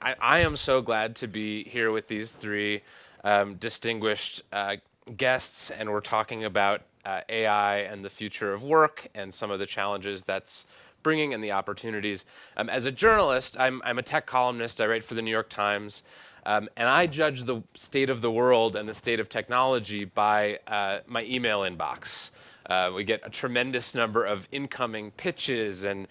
I am so glad to be here with these three distinguished guests, and we're talking about AI and the future of work and some of the challenges that's bringing and the opportunities. As a journalist, I'm a tech columnist. I write for the New York Times, and I judge the state of the world and the state of technology by my email inbox. We get a tremendous number of incoming pitches and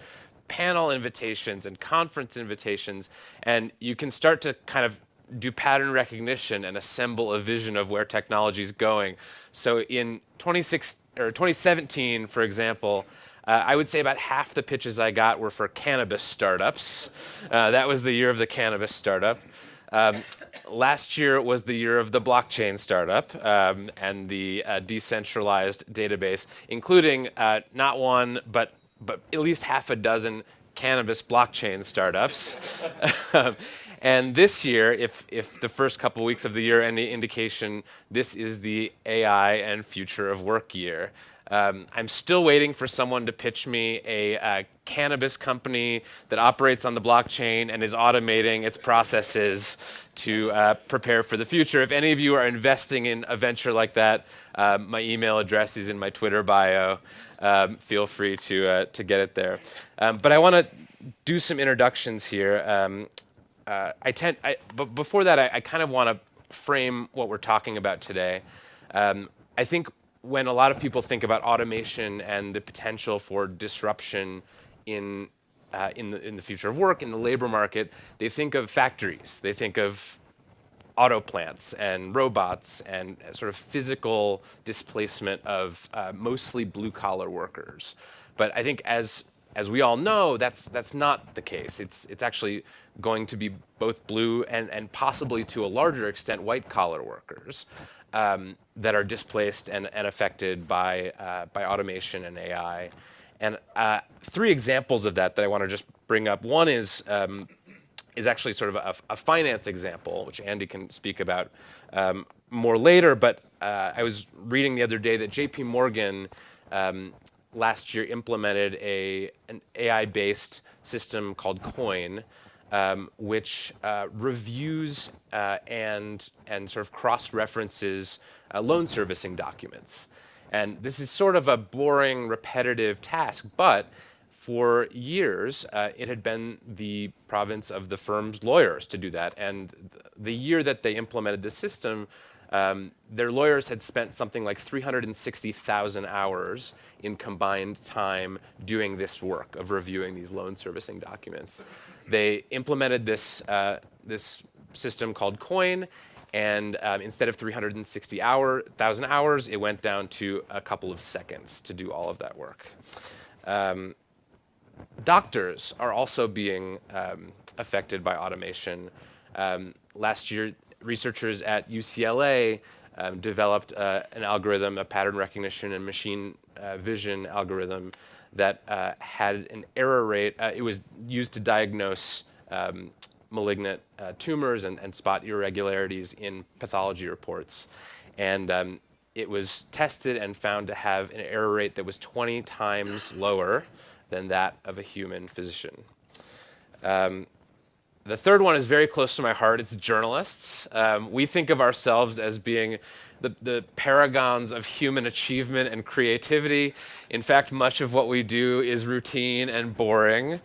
panel invitations and conference invitations, and you can start to kind of do pattern recognition and assemble a vision of where technology is going. So in 2017, for example, I would say about half the pitches I got were for cannabis startups. That was the year of the cannabis startup. Last year was the year of the blockchain startup and the decentralized database, including not one, but at least half a dozen cannabis blockchain startups. And this year, if the first couple of weeks of the year are any indication, this is the AI and future of work year. I'm still waiting for someone to pitch me a cannabis company that operates on the blockchain and is automating its processes to prepare for the future. If any of you are investing in a venture like that, my email address is in my Twitter bio. Feel free to get it there. But I want to do some introductions here. But before that, I kind of want to frame what we're talking about today. I think when a lot of people think about automation and the potential for disruption in the future of work, in the labor market, they think of factories. They think of auto plants and robots and sort of physical displacement of mostly blue-collar workers. But I think as we all know, that's not the case. It's actually going to be both blue and possibly to a larger extent white-collar workers that are displaced and affected by automation and AI. And three examples of that I want to just bring up. One is actually sort of a finance example, which Andy can speak about more later. But I was reading the other day that J.P. Morgan last year implemented an AI-based system called Coin, which reviews and sort of cross-references loan servicing documents. And this is sort of a boring, repetitive task, but for years, it had been the province of the firm's lawyers to do that. And the year that they implemented the system, their lawyers had spent something like 360,000 hours in combined time doing this work of reviewing these loan servicing documents. They implemented this system called Coin, and instead of 360,000 hours, it went down to a couple of seconds to do all of that work. Doctors are also being affected by automation. Last year, researchers at UCLA developed an algorithm, a pattern recognition and machine vision algorithm that had an error rate. It was used to diagnose malignant tumors and spot irregularities in pathology reports. And it was tested and found to have an error rate that was 20 times lower than that of a human physician. The third one is very close to my heart. It's journalists. We think of ourselves as being the paragons of human achievement and creativity. In fact, much of what we do is routine and boring.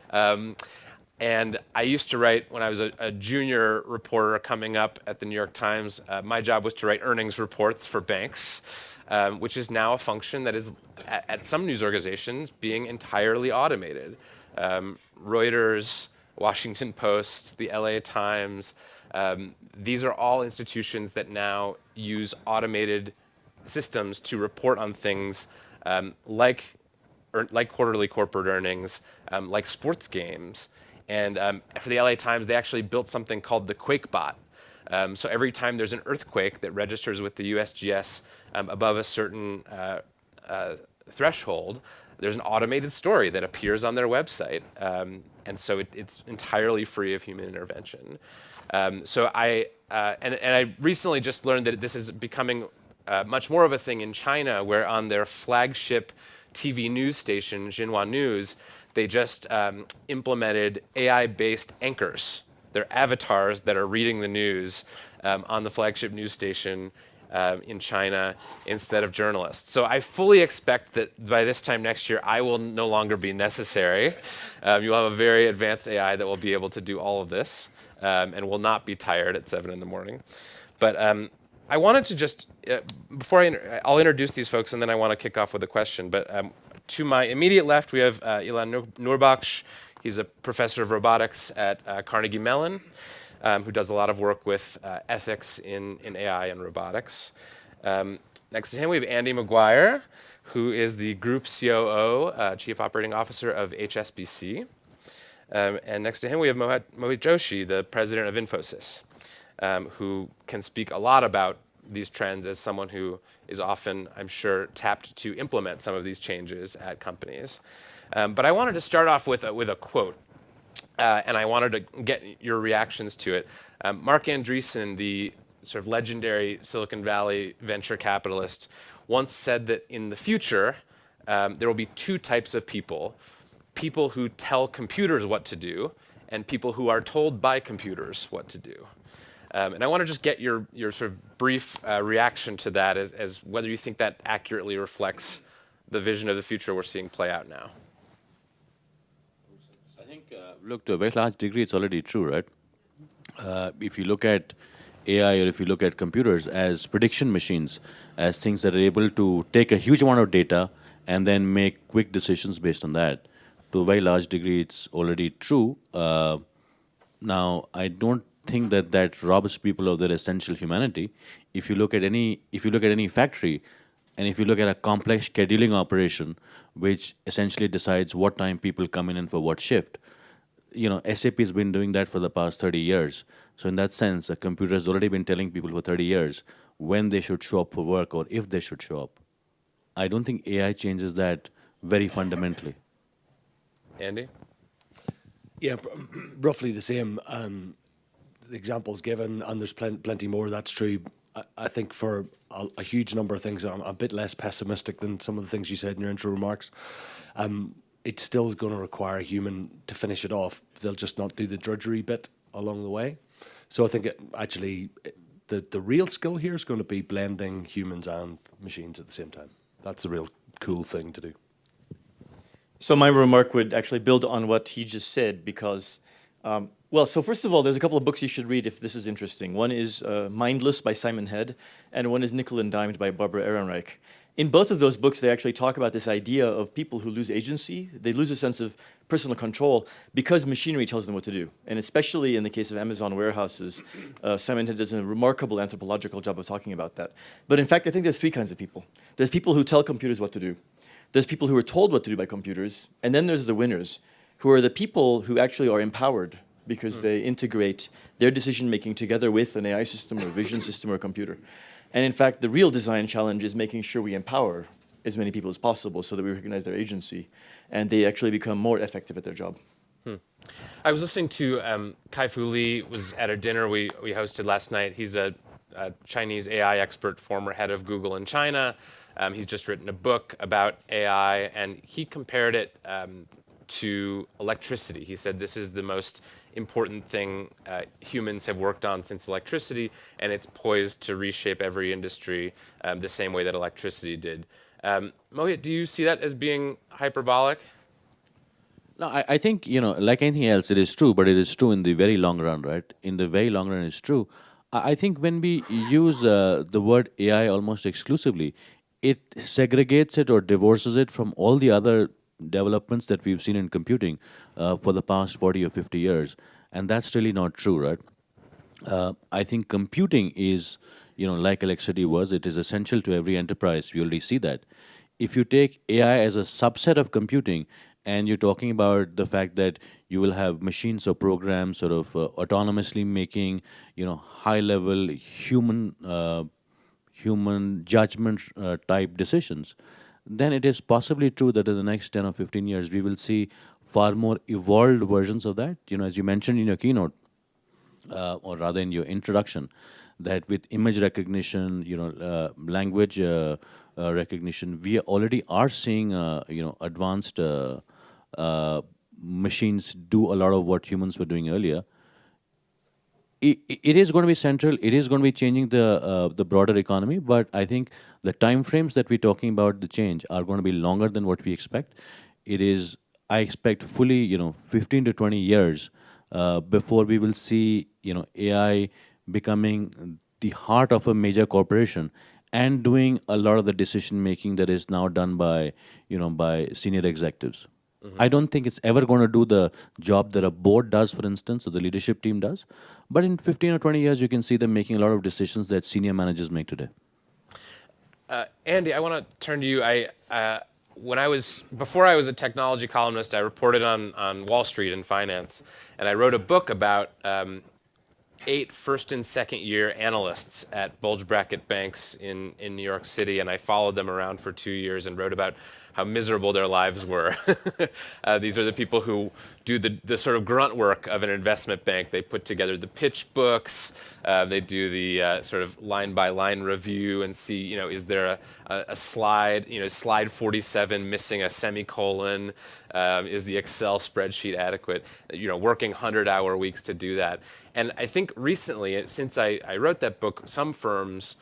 And I used to write, when I was a junior reporter coming up at the New York Times, my job was to write earnings reports for banks, which is now a function that is, at some news organizations, being entirely automated. Reuters, Washington Post, the LA Times, these are all institutions that now use automated systems to report on things like quarterly corporate earnings, like sports games. And for the LA Times, they actually built something called the QuakeBot. So every time there's an earthquake that registers with the USGS above a certain threshold, there's an automated story that appears on their website. And so it's entirely free of human intervention. So I recently just learned that this is becoming much more of a thing in China, where on their flagship TV news station, Xinhua News, they just implemented AI-based anchors They're avatars that are reading the news on the flagship news station in China instead of journalists. So I fully expect that by this time next year, I will no longer be necessary. You'll have a very advanced AI that will be able to do all of this and will not be tired at 7 in the morning. But I wanted to just, before I'll introduce these folks and then I want to kick off with a question. But to my immediate left, we have Ilan Nurbaksh. He's a professor of robotics at Carnegie Mellon, who does a lot of work with ethics in AI and robotics. Next to him, we have Andy McGuire, who is the group COO, Chief Operating Officer of HSBC. And next to him, we have Mohit Joshi, the president of Infosys, who can speak a lot about these trends as someone who is often, I'm sure, tapped to implement some of these changes at companies. But I wanted to start off with a quote, and I wanted to get your reactions to it. Mark Andreessen, the sort of legendary Silicon Valley venture capitalist, once said that in the future, there will be two types of people: people who tell computers what to do, and people who are told by computers what to do. And I want to just get your sort of brief reaction to that as whether you think that accurately reflects the vision of the future we're seeing play out now. I think, look, to a very large degree, it's already true, right? If you look at AI or if you look at computers as prediction machines, as things that are able to take a huge amount of data and then make quick decisions based on that, to a very large degree, it's already true. Now, I don't think that robs people of their essential humanity. If you look at any factory, and if you look at a complex scheduling operation, which essentially decides what time people come in and for what shift, SAP has been doing that for the past 30 years. So in that sense, a computer has already been telling people for 30 years when they should show up for work or if they should show up. I don't think AI changes that very fundamentally. Andy? Yeah, roughly the same. The examples given, and there's plenty more, that's true. I think for a huge number of things, I'm a bit less pessimistic than some of the things you said in your intro remarks. It's still going to require a human to finish it off. They'll just not do the drudgery bit along the way. So I think the real skill here is going to be blending humans and machines at the same time. That's the real cool thing to do. So my remark would actually build on what he just said because, so first of all, there's a couple of books you should read if this is interesting. One is Mindless by Simon Head, and one is Nickel and Dimed by Barbara Ehrenreich. In both of those books, they actually talk about this idea of people who lose agency. They lose a sense of personal control because machinery tells them what to do. And especially in the case of Amazon warehouses, Simon Head does a remarkable anthropological job of talking about that. But in fact, I think there's three kinds of people. There's people who tell computers what to do. There's people who are told what to do by computers. And then there's the winners, who are the people who actually are empowered because they integrate their decision-making together with an AI system or a vision system or a computer. And in fact, the real design challenge is making sure we empower as many people as possible so that we recognize their agency and they actually become more effective at their job. I was listening to Kai-Fu Lee was at a dinner we hosted last night. He's a Chinese AI expert, former head of Google in China. He's just written a book about AI, and he compared it to electricity. He said this is the most important thing humans have worked on since electricity, and it's poised to reshape every industry the same way that electricity did. Mohit, do you see that as being hyperbolic? No, I think, like anything else, it is true, but it is true in the very long run, right? In the very long run, it's true. I think when we use the word AI almost exclusively, it segregates it or divorces it from all the other developments that we've seen in computing for the past 40 or 50 years. And that's really not true, right? I think computing is, like electricity was, it is essential to every enterprise. We already see that. If you take AI as a subset of computing, and you're talking about the fact that you will have machines or programs sort of autonomously making, high-level human judgment type decisions, then it is possibly true that in the next 10 or 15 years, we will see far more evolved versions of that. As you mentioned in your keynote, or rather in your introduction, that with image recognition, language recognition, we already are seeing, advanced machines do a lot of what humans were doing earlier. it is going to be central. It is going to be changing the broader economy. But I think the time frames that we're talking about the change are going to be longer than what we expect. It is, I expect fully 15 to 20 years before we will see AI becoming the heart of a major corporation and doing a lot of the decision making that is now done by by senior executives. I don't think it's ever going to do the job that a board does, for instance, or the leadership team does. But in 15 or 20 years, you can see them making a lot of decisions that senior managers make today. Andy, I want to turn to you. Before I was a technology columnist, I reported on Wall Street and finance, and I wrote a book about 8 first and second year analysts at bulge bracket banks in New York City, and I followed them around for 2 years and wrote about how miserable their lives were. These are the people who do the sort of grunt work of an investment bank. They put together the pitch books, they do the sort of line by line review and see, is there a slide, slide 47 missing a semicolon? Is the Excel spreadsheet adequate? Working 100-hour weeks to do that. And I think recently, since I wrote that book, some firms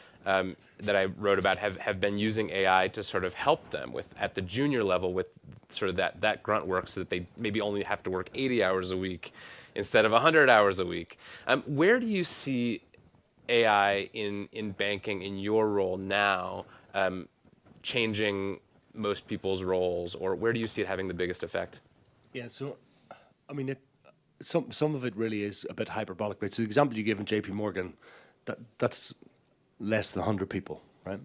that I wrote about have been using AI to sort of help them at the junior level with sort of that grunt work, so that they maybe only have to work 80 hours a week instead of 100 hours a week. Where do you see AI in banking, in your role now, changing most people's roles, or where do you see it having the biggest effect? Yeah, so, I mean, some of it really is a bit hyperbolic, right? So the example you gave in JP Morgan, that's less than 100 people, right?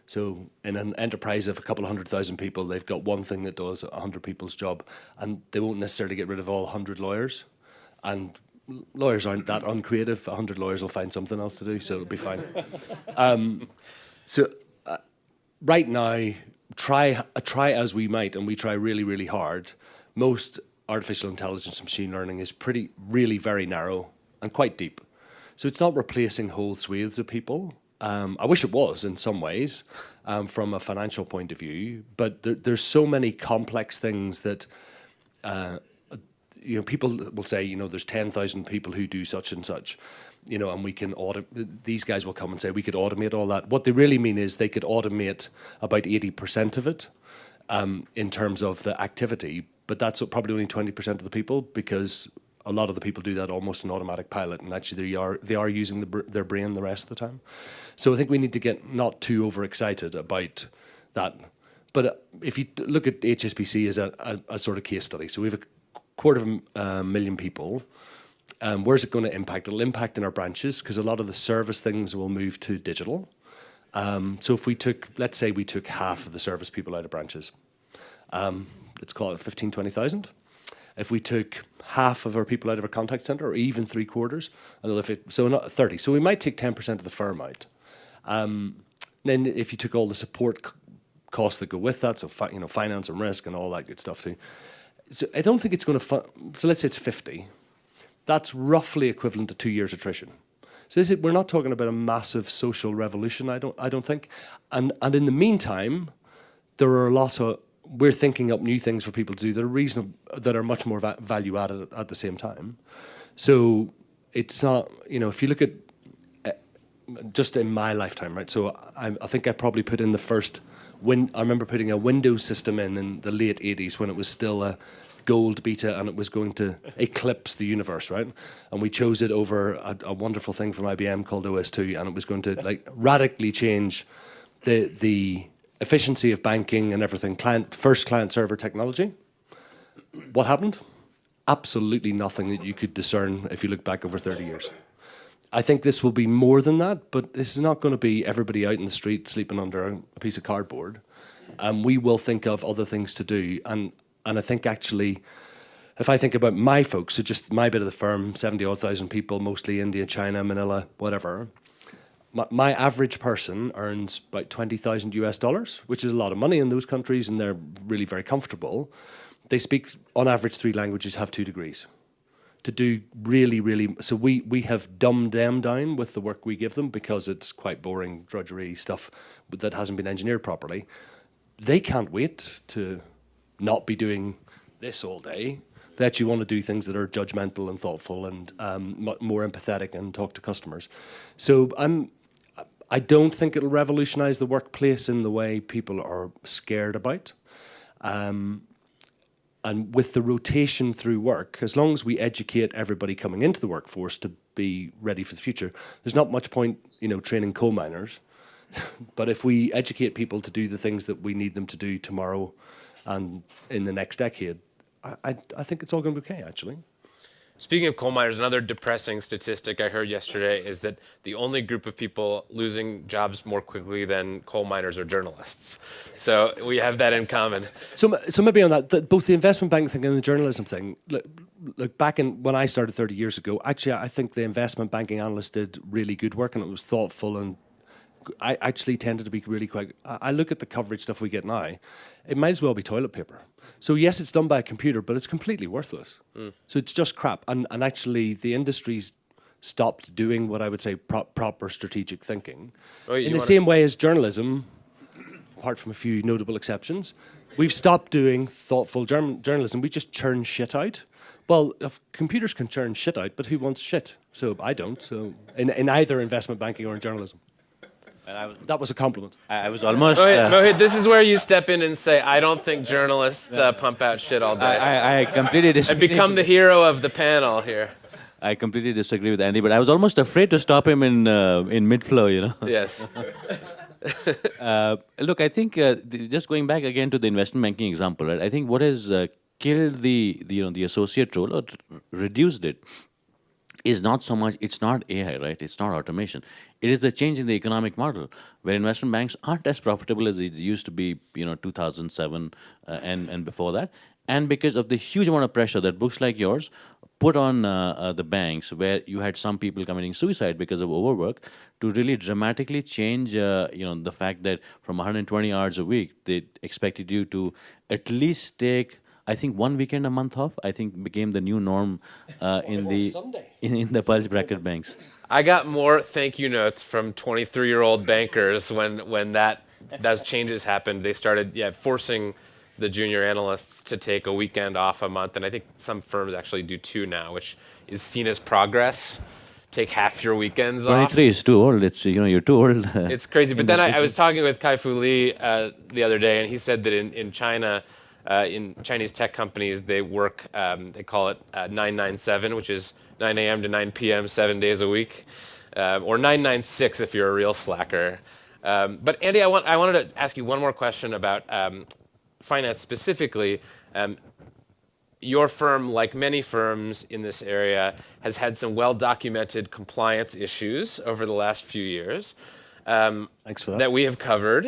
So in an enterprise of a couple of 100,000 people, they've got one thing that does 100 people's job, and they won't necessarily get rid of all 100 lawyers. And lawyers aren't that uncreative. 100 lawyers will find something else to do, so it'll be fine. Right now, try as we might, and we try really, really hard, most artificial intelligence and machine learning is really very narrow and quite deep. So it's not replacing whole swathes of people. I wish it was in some ways, from a financial point of view, but there's so many complex things that people will say, there's 10,000 people who do such and such, and we can these guys will come and say we could automate all that. What they really mean is they could automate about 80% of it in terms of the activity, but that's probably only 20% of the people, because a lot of the people do that almost in automatic pilot, and actually they are using their brain the rest of the time. So I think we need to get not too overexcited about that. But if you look at HSBC as a sort of case study, so we have 250,000 people. Where's it going to impact? It'll impact in our branches, because a lot of the service things will move to digital. So if let's say we took half of the service people out of branches, let's call it 15,000, 20,000. If we took half of our people out of our contact center, or even 3/4, so not 30. So we might take 10% of the firm out. Then if you took all the support costs that go with that, so finance and risk and all that good stuff too. So I don't think it's going to. So let's say it's 50. That's roughly equivalent to 2 years attrition. So we're not talking about a massive social revolution. I don't think. And in the meantime, there are a lot of. We're thinking up new things for people to do that are reasonable, that are much more value added at the same time. So it's not, if you look at just in my lifetime, right? So I think I probably put in the first I remember putting a Windows system in the late 80s when it was still a gold beta and it was going to eclipse the universe, right? And we chose it over a wonderful thing from IBM called OS2, and it was going to radically change the efficiency of banking and everything, first client-server technology. What happened? Absolutely nothing that you could discern if you look back over 30 years. I think this will be more than that, but this is not going to be everybody out in the street sleeping under a piece of cardboard. We will think of other things to do. And I think actually, if I think about my folks, so just my bit of the firm, 70,000 people, mostly India, China, Manila, whatever, my average person earns about $20,000 US, which is a lot of money in those countries, and they're really very comfortable. They speak, on average, 3 languages, have 2 degrees. To do really, so we have dumbed them down with the work we give them, because it's quite boring, drudgery stuff that hasn't been engineered properly. They can't wait to not be doing this all day. They actually want to do things that are judgmental and thoughtful and more empathetic and talk to customers. So I don't think it'll revolutionize the workplace in the way people are scared about. And with the rotation through work, as long as we educate everybody coming into the workforce to be ready for the future, there's not much point, training coal miners. But if we educate people to do the things that we need them to do tomorrow and in the next decade, I think it's all going to be okay, actually. Speaking of coal miners, another depressing statistic I heard yesterday is that the only group of people losing jobs more quickly than coal miners are journalists. So we have that in common. So maybe on that, both the investment banking thing and the journalism thing, look back when I started 30 years ago, actually I think the investment banking analysts did really good work and it was thoughtful, and I actually tended to be really quite... I look at the coverage stuff we get now, it might as well be toilet paper. So yes, it's done by a computer, but it's completely worthless. So it's just crap. And actually the industry's stopped doing what I would say proper strategic thinking. In the same way as journalism, apart from a few notable exceptions, we've stopped doing thoughtful journalism. We just churn shit out. Well, if computers can churn shit out, but who wants shit? So I don't. So in either investment banking or in journalism. That was a compliment. I was almost... Mohit, this is where you step in and say, I don't think journalists pump out shit all day. I completely disagree. And become the hero of the panel here. I completely disagree with Andy, but I was almost afraid to stop him in mid-flow, Yes. Look, I think just going back again to the investment banking example, right? I think what has killed the associate role or reduced it is not so much, it's not AI, right? It's not automation. It is the change in the economic model where investment banks aren't as profitable as they used to be, 2007 and before that. And because of the huge amount of pressure that books like yours put on the banks, where you had some people committing suicide because of overwork, to really dramatically change, the fact that from 120 hours a week, they expected you to at least take, I think, 1 weekend a month off, I think became the new norm in the bulge bracket banks. I got more thank you notes from 23-year-old bankers when those changes happened. They started forcing the junior analysts to take a weekend off a month, and I think some firms actually do 2 now, which is seen as progress. Take half your weekends off. 23 is too old. It's you're too old. It's crazy. But then I was talking with Kai-Fu Lee the other day, and he said that in China, in Chinese tech companies, they work, they call it 997, which is 9 a.m. to 9 p.m. 7 days a week, or 996 if you're a real slacker. But Andy, I wanted to ask you one more question about finance specifically. Your firm, like many firms in this area, has had some well-documented compliance issues over the last few years. Thanks for that. That we have covered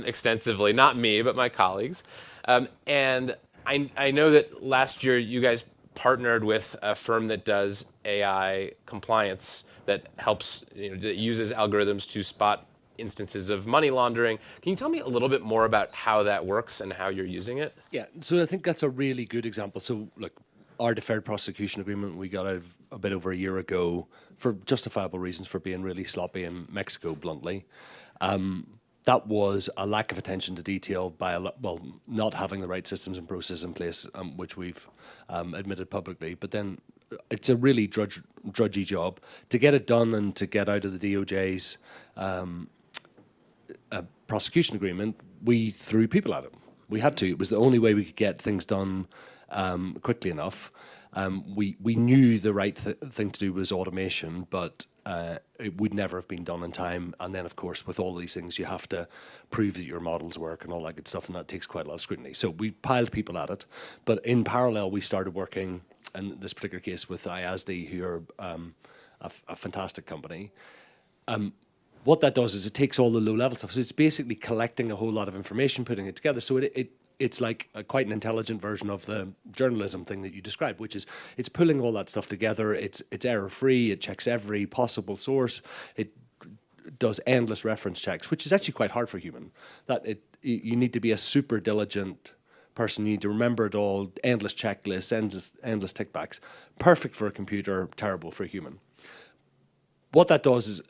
extensively, not me, but my colleagues. And I know that last year you guys partnered with a firm that does AI compliance that helps, that uses algorithms to spot instances of money laundering. Can you tell me a little bit more about how that works and how you're using it? Yeah, so I think that's a really good example. So look, our deferred prosecution agreement we got out of a bit over a year ago for justifiable reasons, for being really sloppy in Mexico, bluntly. That was a lack of attention to detail by, not having the right systems and processes in place, which we've admitted publicly. But then it's a really drudgy job. To get it done and to get out of the DOJ's prosecution agreement, we threw people at it. We had to. It was the only way we could get things done quickly enough. We knew the right thing to do was automation, but it would never have been done in time. And then, of course, with all these things, you have to prove that your models work and all that good stuff, and that takes quite a lot of scrutiny. So we piled people at it. But in parallel, we started working, in this particular case, with IASD, who are a fantastic company. What that does is it takes all the low-level stuff. So it's basically collecting a whole lot of information, putting it together. So it's like quite an intelligent version of the journalism thing that you described, which is it's pulling all that stuff together. It's error-free. It checks every possible source. It does endless reference checks, which is actually quite hard for a human. You need to be a super diligent person. You need to remember it all, endless checklists, endless tickbacks. Perfect for a computer, terrible for a human. What that does is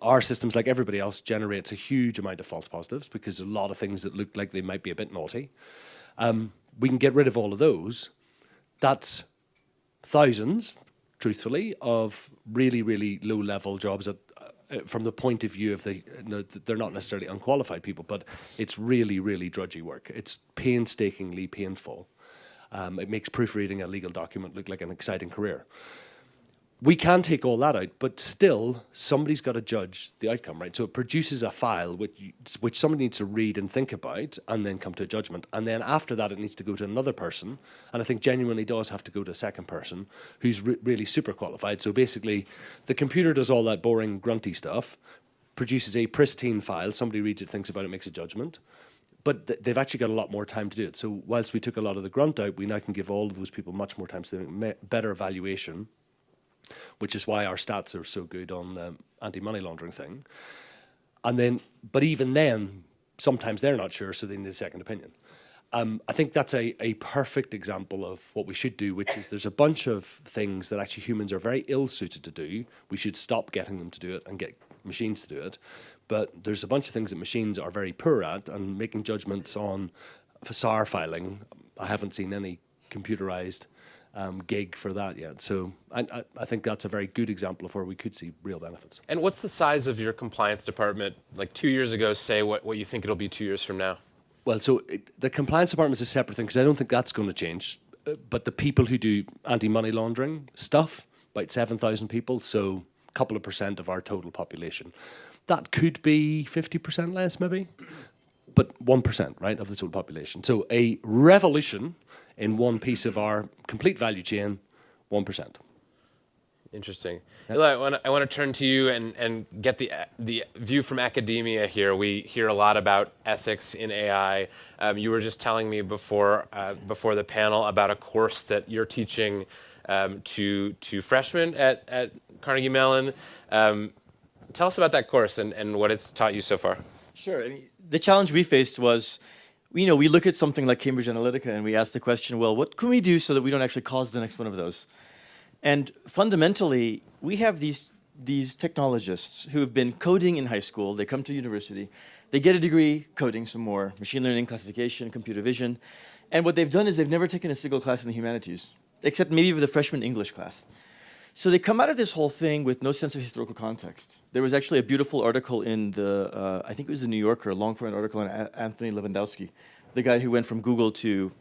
our systems, like everybody else, generates a huge amount of false positives because a lot of things that look like they might be a bit naughty. We can get rid of all of those, That's thousands, truthfully, of really, really low-level jobs that, from the point of view of they're not necessarily unqualified people, but it's really, really drudgy work. It's painstakingly painful. It makes proofreading a legal document look like an exciting career. We can take all that out, but still, somebody's got to judge the outcome, right? So it produces a file which somebody needs to read and think about and then come to a judgment. And then after that, it needs to go to another person. And I think genuinely does have to go to a second person who's really super qualified. So basically, the computer does all that boring, grunty stuff, produces a pristine file. Somebody reads it, thinks about it, makes a judgment. But they've actually got a lot more time to do it. So whilst we took a lot of the grunt out, we now can give all of those people much more time to make better evaluation, which is why our stats are so good on the anti-money laundering thing. And then, but even then, sometimes they're not sure, so they need a second opinion. I think that's a perfect example of what we should do, which is there's a bunch of things that actually humans are very ill-suited to do. We should stop getting them to do it and get machines to do it. But there's a bunch of things that machines are very poor at, and making judgments on SAR filing, I haven't seen any computerized gig for that yet. So I think that's a very good example of where we could see real benefits. And what's the size of your compliance department, like 2 years ago, say what you think it'll be 2 years from now? Well, so the compliance department is a separate thing because I don't think that's going to change. But the people who do anti-money laundering stuff, about 7,000 people, so a couple of % of our total population. That could be 50% less maybe, but 1%, right, of the total population. So a revolution in one piece of our complete value chain, 1%. Interesting. Eli, I want to turn to you and get the view from academia here. We hear a lot about ethics in AI. You were just telling me before the panel about a course that you're teaching to freshmen at Carnegie Mellon. Tell us about that course and what it's taught you so far. Sure. I mean, the challenge we faced was, we look at something like Cambridge Analytica and we ask the question, well, what can we do so that we don't actually cause the next one of those? And fundamentally, we have these technologists who have been coding in high school. They come to university. They get a degree coding some more, machine learning, classification, computer vision. And what they've done is they've never taken a single class in the humanities, except maybe with a freshman English class. So they come out of this whole thing with no sense of historical context. There was actually a beautiful article in the, I think it was the New Yorker, a long-form article on Anthony Lewandowski, the guy who went from Google to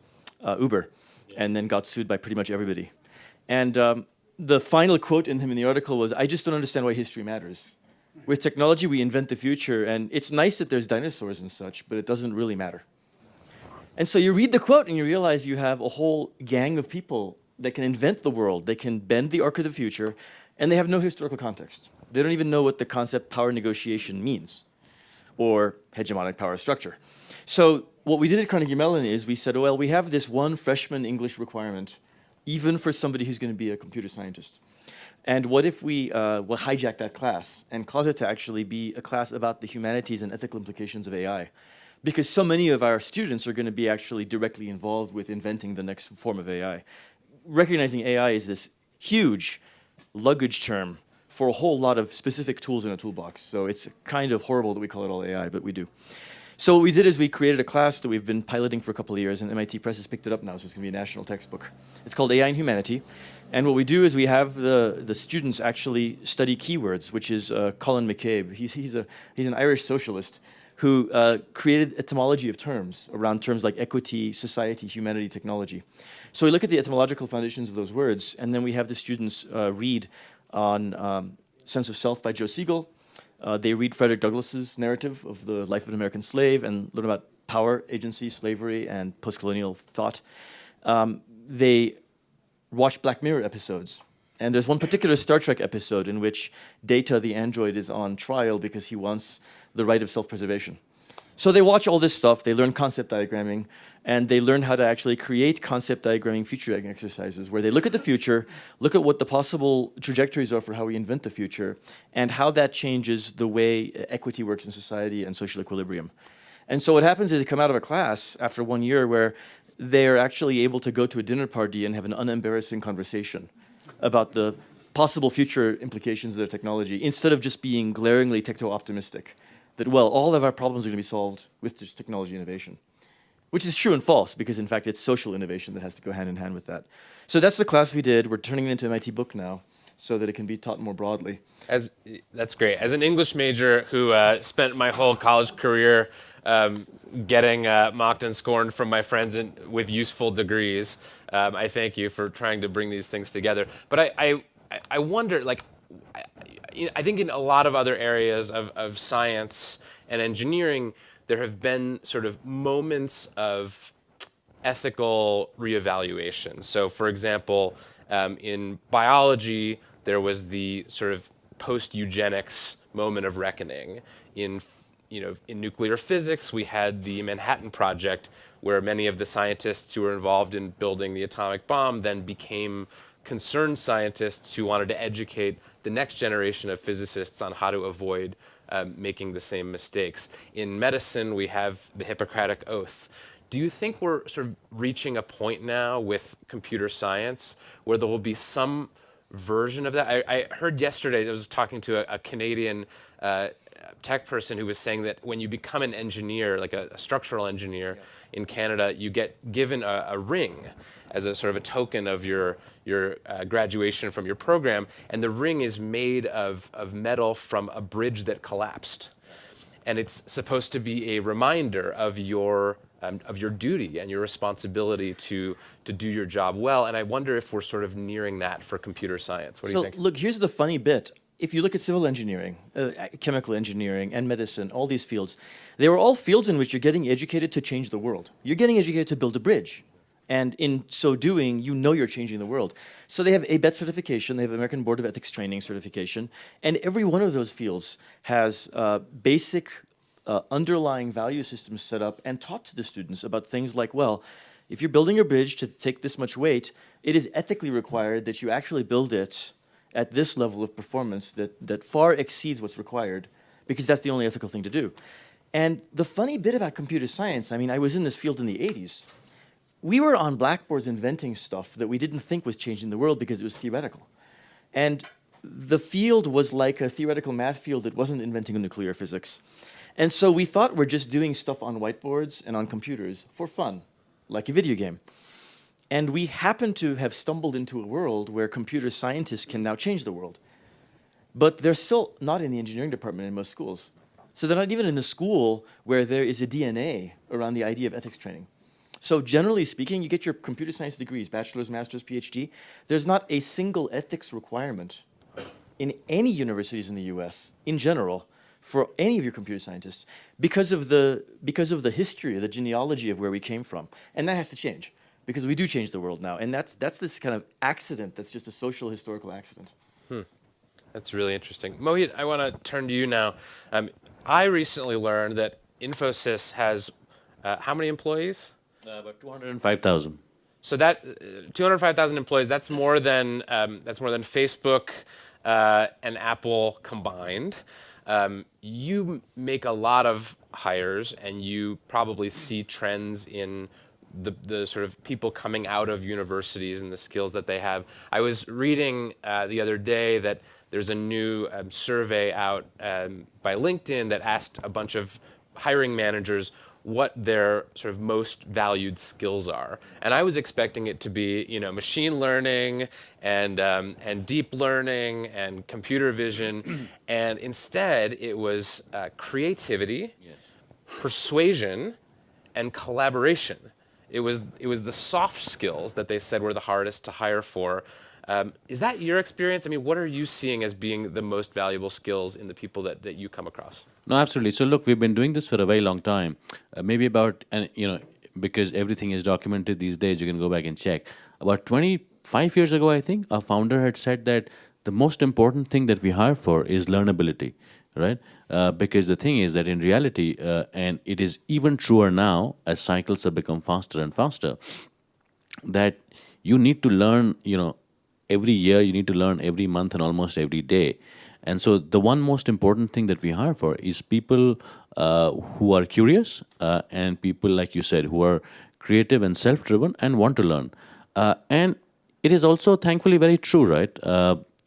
Uber and then got sued by pretty much everybody. And the final quote in the article was, "I just don't understand why history matters. With technology, we invent the future, and it's nice that there's dinosaurs and such, but it doesn't really matter." And so you read the quote and you realize you have a whole gang of people that can invent the world, they can bend the arc of the future, and they have no historical context. They don't even know what the concept power negotiation means, or hegemonic power structure. So what we did at Carnegie Mellon is we said, well, we have this one freshman English requirement, even for somebody who's going to be a computer scientist. And what if we hijack that class and cause it to actually be a class about the humanities and ethical implications of AI? Because so many of our students are going to be actually directly involved with inventing the next form of AI. Recognizing AI is this huge luggage term for a whole lot of specific tools in a toolbox. So it's kind of horrible that we call it all AI, but we do. So what we did is we created a class that we've been piloting for a couple of years, and MIT Press has picked it up now, so it's going to be a national textbook. It's called AI in Humanity. And what we do is we have the students actually study keywords, which is Colin McCabe. He's an Irish socialist who created etymology of terms around terms like equity, society, humanity, technology. So we look at the etymological foundations of those words, and then we have the students read on Sense of Self by Joe Siegel. They read Frederick Douglass's narrative of the life of an American slave and learn about power, agency, slavery, and post-colonial thought. They watch Black Mirror episodes. And there's one particular Star Trek episode in which Data, the android, is on trial because he wants the right of self-preservation. So they watch all this stuff, they learn concept diagramming, and they learn how to actually create concept diagramming future exercises where they look at the future, look at what the possible trajectories are for how we invent the future, and how that changes the way equity works in society and social equilibrium. And so what happens is they come out of a class after 1 year where they're actually able to go to a dinner party and have an unembarrassing conversation about the possible future implications of their technology, instead of just being glaringly techno-optimistic, that, well, all of our problems are going to be solved with this technology innovation. which is true and false because in fact it's social innovation that has to go hand in hand with that. So that's the class we did. We're turning it into an MIT book now so that it can be taught more broadly. That's great. As an English major who spent my whole college career getting mocked and scorned from my friends with useful degrees, I thank you for trying to bring these things together. But I wonder, like, I think in a lot of other areas of science and engineering, there have been sort of moments of ethical reevaluation. So, for example, in biology, there was the sort of post-eugenics moment of reckoning. In nuclear physics, we had the Manhattan Project, where many of the scientists who were involved in building the atomic bomb then became concerned scientists who wanted to educate the next generation of physicists on how to avoid making the same mistakes. In medicine, we have the Hippocratic Oath. Do you think we're sort of reaching a point now with computer science where there will be some version of that? I heard yesterday, I was talking to a Canadian tech person who was saying that when you become an engineer, like a structural engineer in Canada, you get given a ring as a sort of a token of your graduation from your program, and the ring is made of metal from a bridge that collapsed. And it's supposed to be a reminder of your duty and your responsibility to do your job well. And I wonder if we're sort of nearing that for computer science. What do you think? So look, here's the funny bit. If you look at civil engineering, chemical engineering, and medicine, all these fields, they were all fields in which you're getting educated to change the world. You're getting educated to build a bridge. And in so doing, you know you're changing the world. So they have ABET certification, they have American Board of Ethics Training certification, and every one of those fields has basic underlying value systems set up and taught to the students about things like, well, if you're building a bridge to take this much weight, it is ethically required that you actually build it at this level of performance that far exceeds what's required, because that's the only ethical thing to do. And the funny bit about computer science, I mean, I was in this field in the 80s. We were on blackboards inventing stuff that we didn't think was changing the world because it was theoretical. And the field was like a theoretical math field that wasn't inventing nuclear physics. And so we thought we're just doing stuff on whiteboards and on computers for fun, like a video game. And we happen to have stumbled into a world where computer scientists can now change the world. But they're still not in the engineering department in most schools. So they're not even in the school where there is a DNA around the idea of ethics training. So generally speaking, you get your computer science degrees, bachelor's, master's, PhD. There's not a single ethics requirement in any universities in the US, in general, for any of your computer scientists because of the history, the genealogy of where we came from. And that has to change because we do change the world now. And that's this kind of accident that's just a social historical accident. That's really interesting. Mohit, I want to turn to you now. I recently learned that Infosys has how many employees? About 205,000. So that 205,000 employees, that's more than Facebook and Apple combined. You make a lot of hires, and you probably see trends in the sort of people coming out of universities and the skills that they have. I was reading the other day that there's a new survey out by LinkedIn that asked a bunch of hiring managers what their sort of most valued skills are. And I was expecting it to be, machine learning and deep learning and computer vision. And instead, it was creativity, persuasion, and collaboration. It was the soft skills that they said were the hardest to hire for. Is that your experience? I mean, what are you seeing as being the most valuable skills in the people that you come across? No, absolutely. So look, we've been doing this for a very long time. Maybe about, because everything is documented these days, you can go back and check. About 25 years ago, I think, our founder had said that the most important thing that we hire for is learnability, right? Because the thing is that in reality, and it is even truer now as cycles have become faster and faster, that you need to learn, every year, you need to learn every month and almost every day. And so the one most important thing that we hire for is people who are curious and people, like you said, who are creative and self-driven and want to learn. And it is also thankfully very true, right?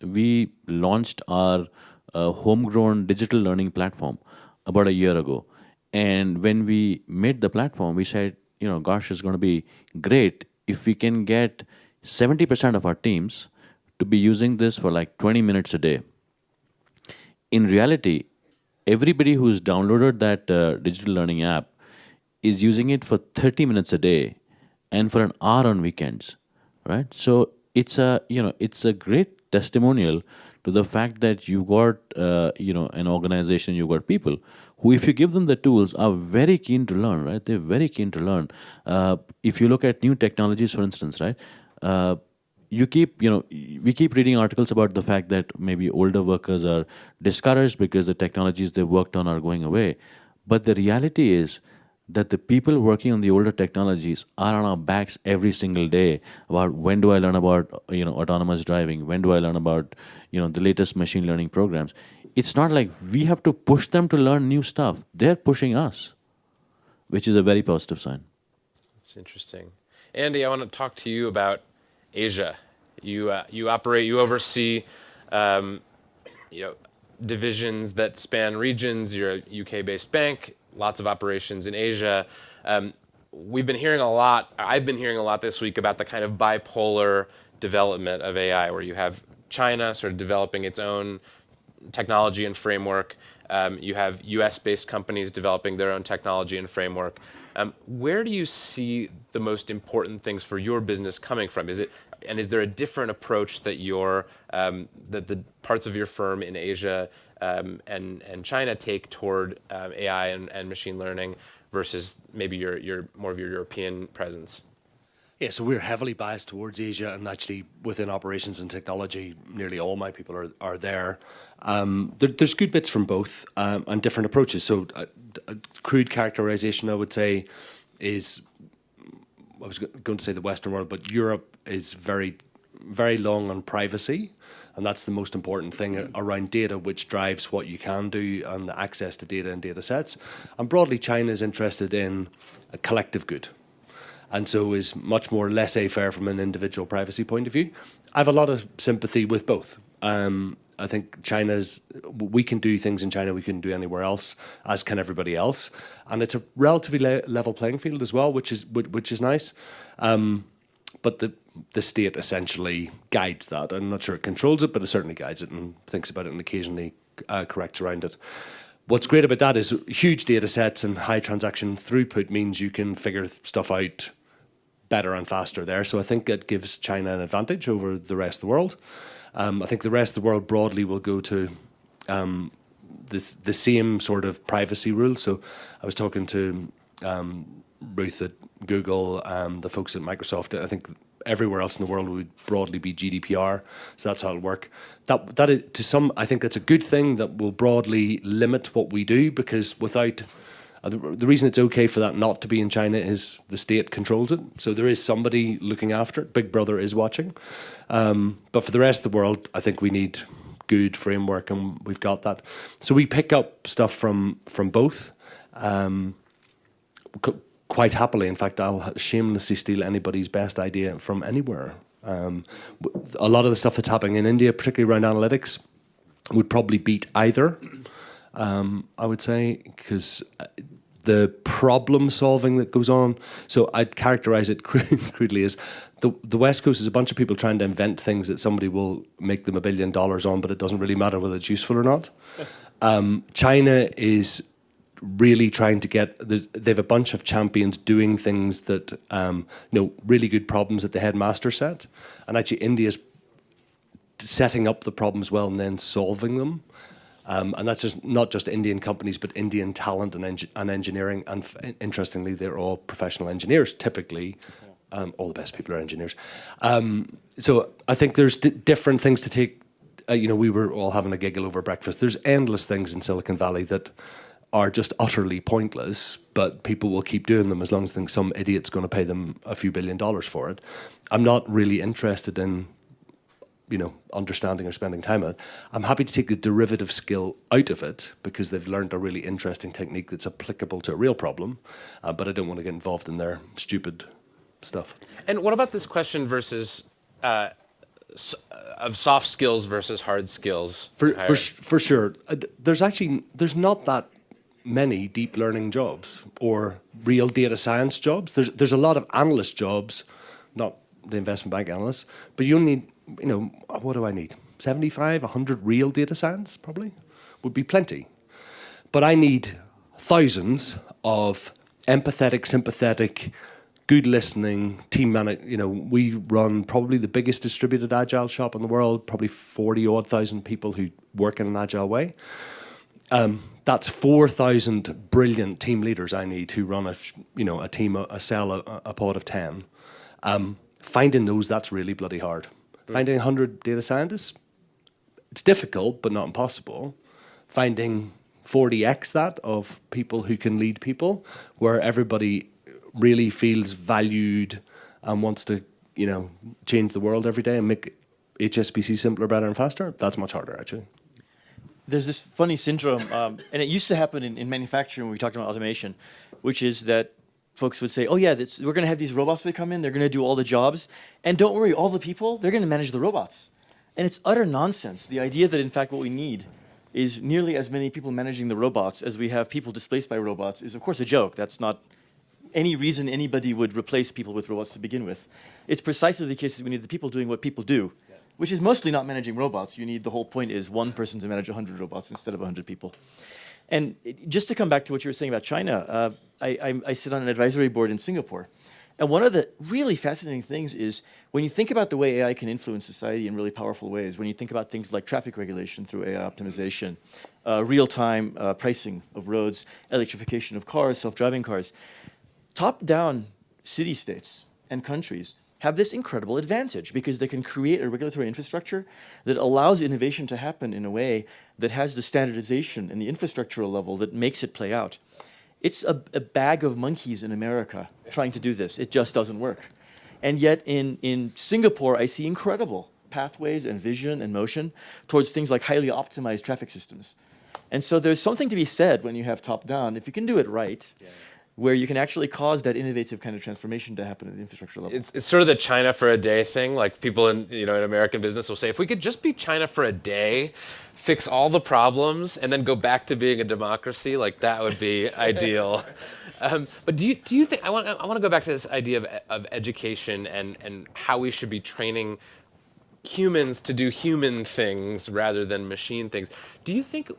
We launched our homegrown digital learning platform about a year ago. And when we made the platform, we said, gosh, it's going to be great if we can get 70% of our teams to be using this for like 20 minutes a day. In reality, everybody who's downloaded that digital learning app is using it for 30 minutes a day and for an hour on weekends, right? So it's a great testimonial to the fact that you've got an organization, you've got people who, if you give them the tools, are very keen to learn, right? They're very keen to learn. If you look at new technologies, for instance, right? We keep reading articles about the fact that maybe older workers are discouraged because the technologies they've worked on are going away. But the reality is that the people working on the older technologies are on our backs every single day about when do I learn about autonomous driving, when do I learn about the latest machine learning programs. It's not like we have to push them to learn new stuff. They're pushing us, which is a very positive sign. That's interesting. Andy, I want to talk to you about Asia. You oversee divisions that span regions. You're a UK-based bank, lots of operations in Asia. I've been hearing a lot this week about the kind of bipolar development of AI, where you have China sort of developing its own technology and framework. You have US-based companies developing their own technology and framework. Where do you see the most important things for your business coming from? Is there a different approach that that the parts of your firm in Asia and China take toward AI and machine learning versus maybe your more of your European presence? Yeah, so we're heavily biased towards Asia, and actually within operations and technology, nearly all my people are there. There's good bits from both and different approaches. So a crude characterization, I would say, is, I was going to say the Western world, but Europe is very, very long on privacy, and that's the most important thing around data, which drives what you can do and the access to data and data sets. And broadly, China is interested in a collective good, and so is much more laissez-faire from an individual privacy point of view. I have a lot of sympathy with both. I think we can do things in China we couldn't do anywhere else, as can everybody else, and it's a relatively level playing field as well, which is nice. But the state essentially guides that. I'm not sure it controls it, but it certainly guides it and thinks about it and occasionally corrects around it. What's great about that is huge data sets and high transaction throughput means you can figure stuff out better and faster there. So I think it gives China an advantage over the rest of the world. I think the rest of the world broadly will go to the same sort of privacy rules. So I was talking to Ruth at Google, the folks at Microsoft. I think everywhere else in the world would broadly be GDPR. So that's how it'll work. That is, I think that's a good thing that will broadly limit what we do, because without the reason it's okay for that not to be in China is the state controls it. So there is somebody looking after it. Big Brother is watching. But for the rest of the world, I think we need good framework, and we've got that. So we pick up stuff from both quite happily. In fact, I'll shamelessly steal anybody's best idea from anywhere. A lot of the stuff that's happening in India, particularly around analytics, would probably beat either, I would say, because the problem solving that goes on. So I'd characterize it crudely as the West Coast is a bunch of people trying to invent things that somebody will make them $1 billion on, but it doesn't really matter whether it's useful or not. China is really trying to they have a bunch of champions doing things that, really good problems that the headmaster set. And actually India's setting up the problems well and then solving them. And that's just not just Indian companies, but Indian talent and engineering. And interestingly, they're all professional engineers, typically. All the best people are engineers. So I think there's different things to take. We were all having a giggle over breakfast. There's endless things in Silicon Valley that are just utterly pointless, but people will keep doing them as long as some idiot's going to pay them a few $1 billion for it. I'm not really interested in understanding or spending time on it. I'm happy to take the derivative skill out of it because they've learned a really interesting technique that's applicable to a real problem, but I don't want to get involved in their stupid stuff. And what about this question versus of soft skills versus hard skills? For sure. There's not that many deep learning jobs or real data science jobs. There's a lot of analyst jobs, not the investment bank analysts, but you only need, what do I need? 75, 100 real data science probably would be plenty. But I need thousands of empathetic, sympathetic, good listening team we run probably the biggest distributed agile shop in the world, probably 40-odd thousand people who work in an agile way. That's 4,000 brilliant team leaders I need who run a team, a cell, a pod of 10. Finding those, that's really bloody hard. Finding 100 data scientists, it's difficult, but not impossible. Finding 40x that of people who can lead people, where everybody really feels valued and wants to, change the world every day and make HSBC simpler, better, and faster. That's much harder, actually. There's this funny syndrome, and it used to happen in manufacturing when we talked about automation, which is that folks would say, oh yeah, we're going to have these robots that come in, they're going to do all the jobs, and don't worry, all the people, they're going to manage the robots. And it's utter nonsense. The idea that, in fact, what we need is nearly as many people managing the robots as we have people displaced by robots is, of course, a joke. That's not any reason anybody would replace people with robots to begin with. It's precisely the case that we need the people doing what people do, which is mostly not managing robots. The whole point is one person to manage 100 robots instead of 100 people. And just to come back to what you were saying about China, I sit on an advisory board in Singapore. And one of the really fascinating things is when you think about the way AI can influence society in really powerful ways, when you think about things like traffic regulation through AI optimization, real-time pricing of roads, electrification of cars, self-driving cars, top-down city-states and countries have this incredible advantage because they can create a regulatory infrastructure that allows innovation to happen in a way that has the standardization and the infrastructural level that makes it play out. It's a bag of monkeys in America trying to do this. It just doesn't work. And yet in Singapore, I see incredible pathways and vision and motion towards things like highly optimized traffic systems. And so there's something to be said when you have top-down, if you can do it right, where you can actually cause that innovative kind of transformation to happen at the infrastructure level. It's sort of the China for a day thing. Like people in American business will say, if we could just be China for a day, fix all the problems, and then go back to being a democracy, like that would be ideal. But do you think I want to go back to this idea of education and how we should be training humans to do human things rather than machine things? Do you think?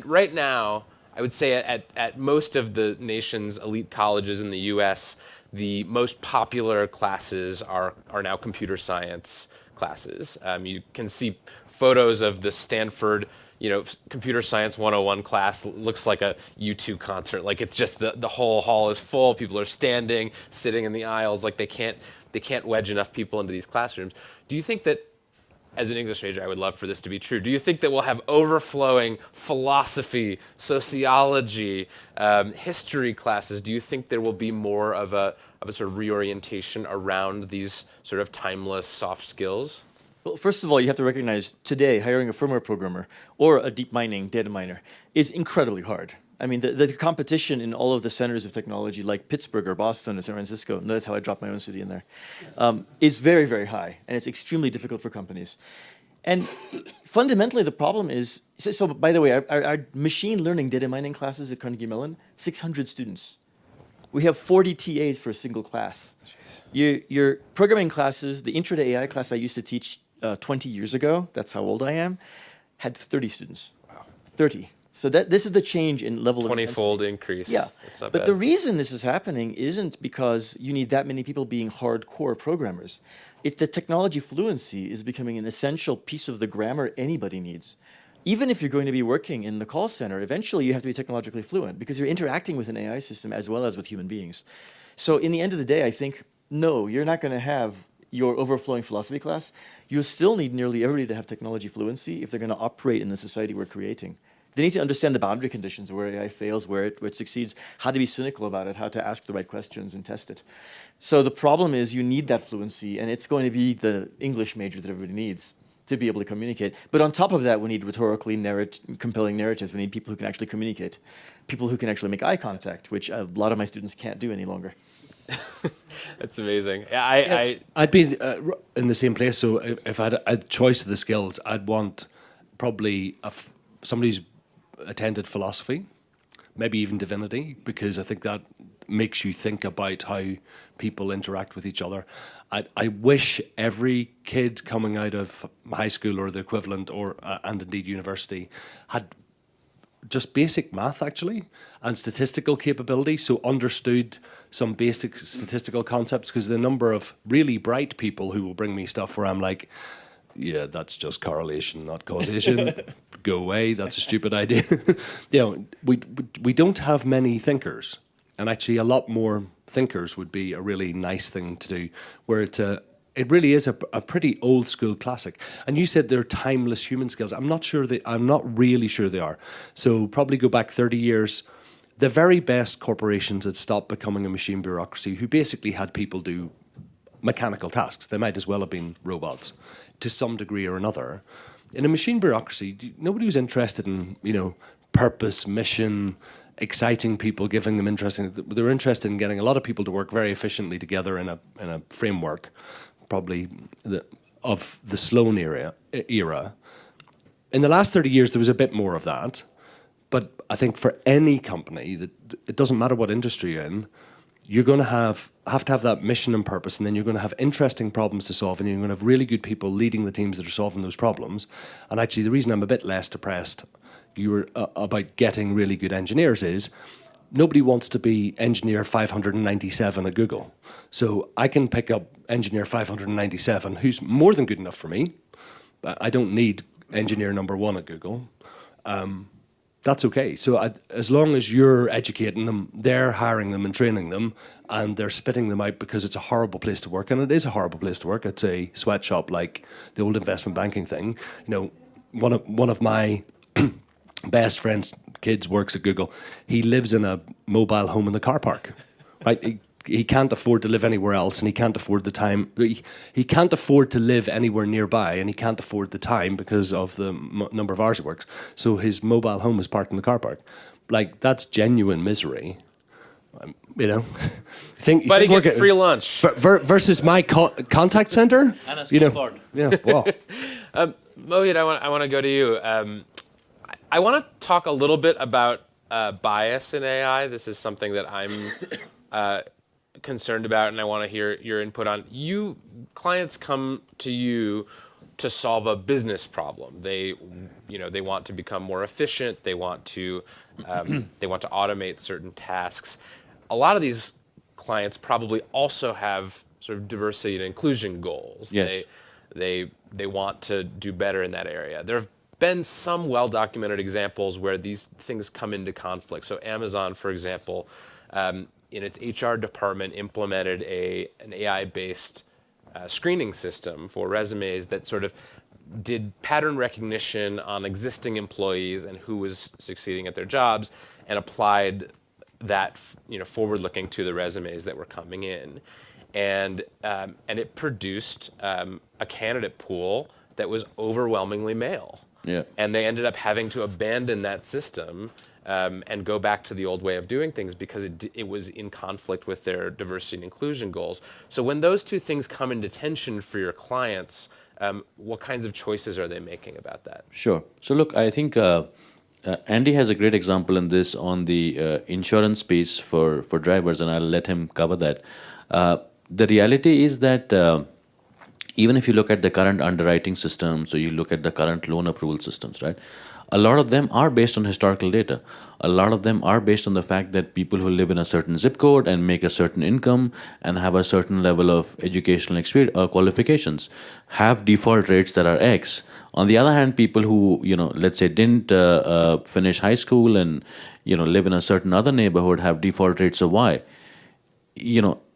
Right now, I would say at most of the nation's elite colleges in the U.S., the most popular classes are now computer science classes. You can see photos of the Stanford, computer science 101 class. Looks like a U2 concert. Like it's just the whole hall is full. People are standing, sitting in the aisles. Like they can't wedge enough people into these classrooms. Do you think that? As an English major, I would love for this to be true. Do you think that we'll have overflowing philosophy, sociology, history classes? Do you think there will be more of a sort of reorientation around these sort of timeless soft skills? Well, first of all, you have to recognize today hiring a firmware programmer or a deep mining data miner is incredibly hard. The competition in all of the centers of technology like Pittsburgh or Boston or San Francisco, notice how I dropped my own city in there, is very, very high. And it's extremely difficult for companies. And fundamentally, the problem is, so by the way, our machine learning data mining classes at Carnegie Mellon, 600 students. We have 40 TAs for a single class. Your programming classes, the Intro to AI class I used to teach 20 years ago, that's how old I am, had 30 students. Wow. 30. So this is the change in level of 20-fold increase. Yeah. It's not but bad. the reason this is happening isn't because you need that many people being hardcore programmers. It's that technology fluency is becoming an essential piece of the grammar anybody needs. Even if you're going to be working in the call center, eventually you have to be technologically fluent because you're interacting with an AI system as well as with human beings. So in the end of the day, I think, no, you're not going to have your overflowing philosophy class. You'll still need nearly everybody to have technology fluency if they're going to operate in the society we're creating. They need to understand the boundary conditions, where AI fails, where it succeeds, how to be cynical about it, how to ask the right questions and test it. So the problem is you need that fluency, and it's going to be the English major that everybody needs to be able to communicate. But on top of that, we need rhetorically compelling narratives. We need people who can actually communicate, people who can actually make eye contact, which a lot of my students can't do any longer. That's amazing. I'd be in the same place. So if I had a choice of the skills, I'd want probably somebody who's attended philosophy, maybe even divinity, because I think that makes you think about how people interact with each other. I wish every kid coming out of high school or the equivalent, or and indeed university, had just basic math actually and statistical capability, so understood some basic statistical concepts, because the number of really bright people who will bring me stuff where I'm like, yeah, that's just correlation, not causation. Go away, that's a stupid idea. We don't have many thinkers, and actually a lot more thinkers would be a really nice thing to do, where it really is a pretty old school classic. And you said they're timeless human skills. I'm not really sure they are. So probably go back 30 years. The very best corporations had stopped becoming a machine bureaucracy, who basically had people do mechanical tasks. They might as well have been robots to some degree or another. In a machine bureaucracy, nobody was interested in, purpose, mission, exciting people, giving them interesting. They were interested in getting a lot of people to work very efficiently together in a framework, probably of the Sloan era. In the last 30 years, there was a bit more of that. But I think for any company, that it doesn't matter what industry you're in, you're going to have to have that mission and purpose, and then you're going to have interesting problems to solve, and you're going to have really good people leading the teams that are solving those problems. And actually, the reason I'm a bit less depressed about getting really good engineers is nobody wants to be engineer 597 at Google. So I can pick up engineer 597, who's more than good enough for me. I don't need engineer number 1 at Google. That's okay. So as long as you're educating them, they're hiring them and training them, and they're spitting them out because it's a horrible place to work, and it is a horrible place to work. It's a sweatshop, like the old investment banking thing. One of my best friend's kids works at Google. He lives in a mobile home in the car park. Right? He can't afford to live anywhere else, and he can't afford the time. He can't afford to live anywhere nearby, and he can't afford the time because of the number of hours he works. So his mobile home is parked in the car park. Like, that's genuine misery. But he gets free lunch versus my contact center. Yeah. Wow. Mohit, I want to go to you. I want to talk a little bit about bias in AI. This is something that I'm concerned about, and I want to hear your input on. Clients come to you to solve a business problem. They want to become more efficient. They want to automate certain tasks. A lot of these clients probably also have sort of diversity and inclusion goals. Yes. They want to do better in that area. There have been some well-documented examples where these things come into conflict. So Amazon, for example, in its HR department, implemented an AI-based screening system for resumes that sort of did pattern recognition on existing employees and who was succeeding at their jobs, and applied that forward-looking to the resumes that were coming in, and it produced a candidate pool that was overwhelmingly male. Yeah. And they ended up having to abandon that system and go back to the old way of doing things because it was in conflict with their diversity and inclusion goals. So when those two things come into tension for your clients, what kinds of choices are they making about that? Sure. So look, I think Andy has a great example in this on the insurance space for drivers, and I'll let him cover that. The reality is that even if you look at the current underwriting systems, or you look at the current loan approval systems, right? A lot of them are based on historical data. A lot of them are based on the fact that people who live in a certain zip code and make a certain income and have a certain level of educational experience qualifications have default rates that are X. On the other hand, people who, let's say didn't finish high school and, live in a certain other neighborhood have default rates of Y.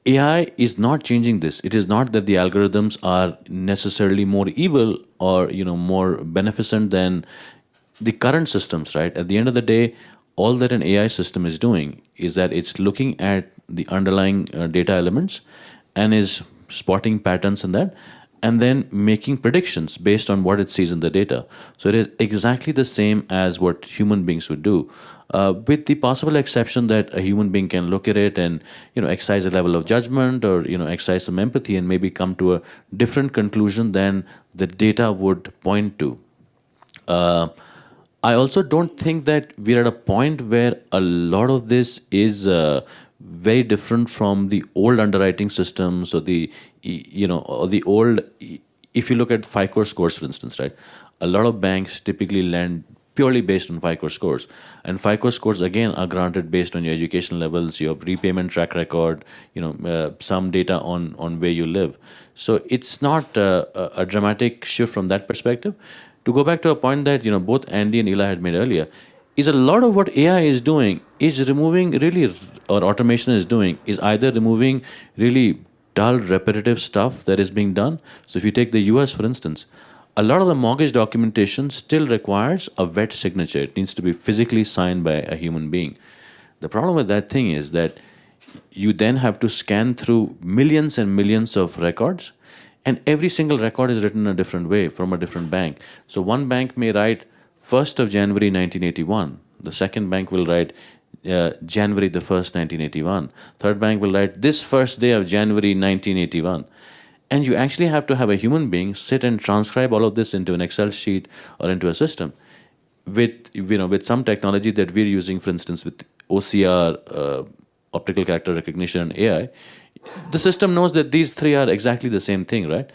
AI is not changing this. It is not that the algorithms are necessarily more evil or, more beneficent than the current systems, right? At the end of the day, all that an AI system is doing is that it's looking at the underlying data elements and is spotting patterns in that, and then making predictions based on what it sees in the data. So it is exactly the same as what human beings would do, with the possible exception that a human being can look at it and exercise a level of judgment or exercise some empathy and maybe come to a different conclusion than the data would point to. I also don't think that we're at a point where a lot of this is very different from the old underwriting systems or or the old. If you look at FICO scores, for instance, right? A lot of banks typically lend purely based on FICO scores, and FICO scores again are granted based on your education levels, your repayment track record, some data on where you live. So it's not a dramatic shift from that perspective. To go back to a point that both Andy and Eli had made earlier, is a lot of what AI is doing is removing really, or automation is doing, is either removing really dull, repetitive stuff that is being done. So if you take the US, for instance, a lot of the mortgage documentation still requires a wet signature. It needs to be physically signed by a human being. The problem with that thing is that you then have to scan through millions and millions of records, and every single record is written in a different way from a different bank. So one bank may write 1st of January 1981. The second bank will write January the 1st, 1981. Third bank will write this first day of January 1981. And you actually have to have a human being sit and transcribe all of this into an Excel sheet or into a system with some technology that we're using, for instance, with OCR, optical character recognition, and AI. The system knows that these three are exactly the same thing, right?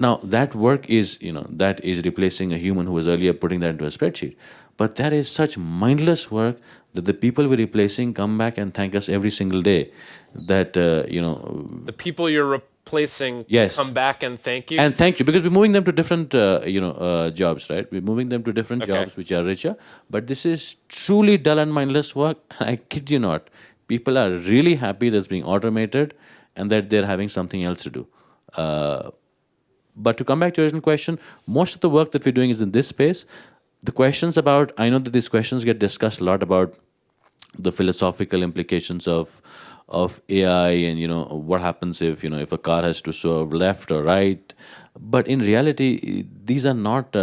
Now, that work is, that is replacing a human who was earlier putting that into a spreadsheet. But that is such mindless work that the people we're replacing come back and thank us every single day. That, The people you're replacing Yes. come back and thank you. And thank you, because we're moving them to different, jobs, right? We're moving them to different Okay. jobs which are richer. But this is truly dull and mindless work. I kid you not. People are really happy that's being automated and that they're having something else to do. But to come back to your original question, most of the work that we're doing is in this space. The questions about, I know that these questions get discussed a lot about the philosophical implications of AI and what happens if a car has to swerve left or right. But in reality, these are not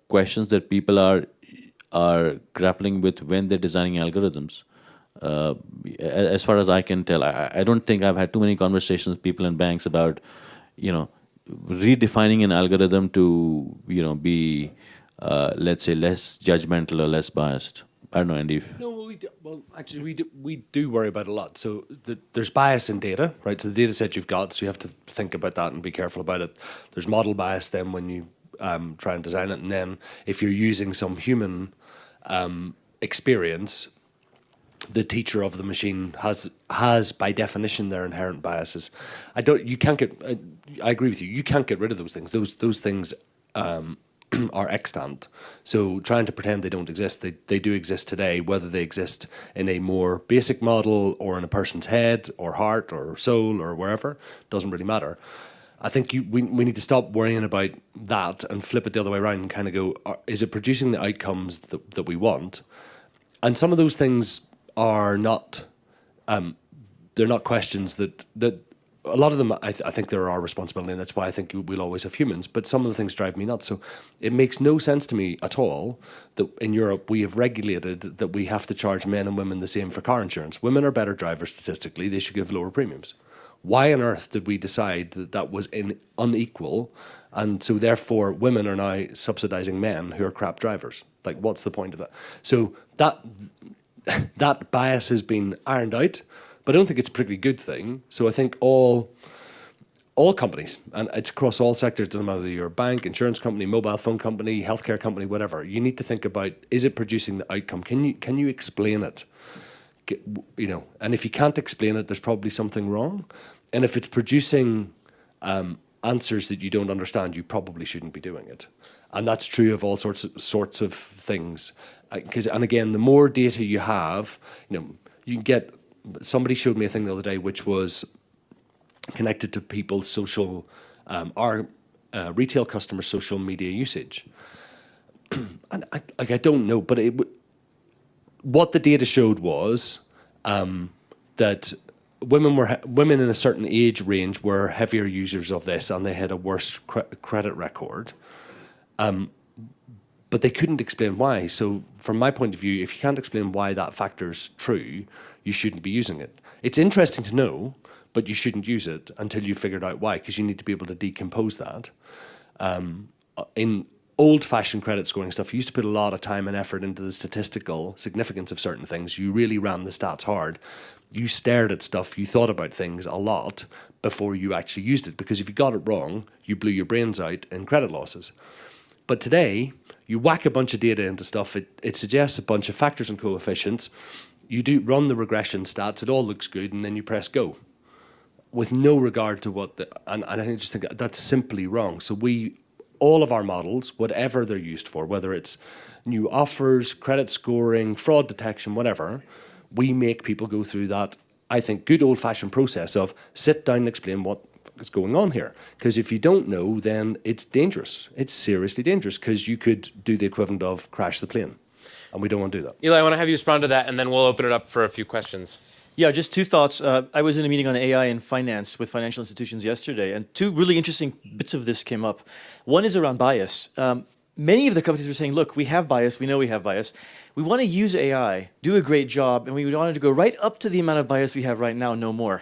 questions that people are grappling with when they're designing algorithms. As far as I can tell, I don't think I've had too many conversations with people in banks about redefining an algorithm to be let's say less judgmental or less biased. I don't know, Andy. No, actually, we do worry about it a lot. So there's bias in data, right? So the data set you've got, so you have to think about that and be careful about it. There's model bias then when you try and design it, and then if you're using some human experience, the teacher of the machine has by definition their inherent biases. You can't get. I agree with you. You can't get rid of those things. Those things are extant. So trying to pretend they don't exist, they do exist today, whether they exist in a more basic model or in a person's head or heart or soul or wherever, doesn't really matter. I think we need to stop worrying about that and flip it the other way around and kind of go, is it producing the outcomes that we want? And some of those things are not, they're not questions that a lot of them, I think they're our responsibility, and that's why I think we'll always have humans. But some of the things drive me nuts. So it makes no sense to me at all that in Europe we have regulated that we have to charge men and women the same for car insurance. Women are better drivers statistically. They should give lower premiums. Why on earth did we decide that that was unequal? And so therefore women are now subsidizing men who are crap drivers. Like, what's the point of that? So that bias has been ironed out. But I don't think it's a particularly good thing. So I think all companies, and it's across all sectors, doesn't matter whether you're a bank, insurance company, mobile phone company, healthcare company, whatever, you need to think about, is it producing the outcome? Can you explain it? And if you can't explain it, there's probably something wrong. And if it's producing answers that you don't understand, you probably shouldn't be doing it. And that's true of all sorts of things. And again, the more data you have, you can get. Somebody showed me a thing the other day which was connected to people's social, our retail customers' social media usage. And I don't know, but what the data showed was that women in a certain age range were heavier users of this, and they had a worse credit record. But they couldn't explain why. So from my point of view, if you can't explain why that factor's true, you shouldn't be using it. It's interesting to know, but you shouldn't use it until you've figured out why, because you need to be able to decompose that. In old-fashioned credit scoring stuff, you used to put a lot of time and effort into the statistical significance of certain things. You really ran the stats hard. You stared at stuff, you thought about things a lot before you actually used it, because if you got it wrong, you blew your brains out in credit losses. But today, you whack a bunch of data into stuff, it suggests a bunch of factors and coefficients, you do run the regression stats, it all looks good, and then you press go with no regard to what and I just think that's simply wrong. So all of our models, whatever they're used for, whether it's new offers, credit scoring, fraud detection, whatever, we make people go through that, I think, good old-fashioned process of sit down and explain what is going on here. Because if you don't know, then it's dangerous. It's seriously dangerous, because you could do the equivalent of crash the plane. And we don't want to do that. Eli, I want to have you respond to that, and then we'll open it up for a few questions. Yeah, just two thoughts. I was in a meeting on AI and finance with financial institutions yesterday, and two really interesting bits of this came up. One is around bias. Many of the companies were saying, look, we have bias, we know we have bias. We want to use AI, do a great job, and we wanted to go right up to the amount of bias we have right now, no more.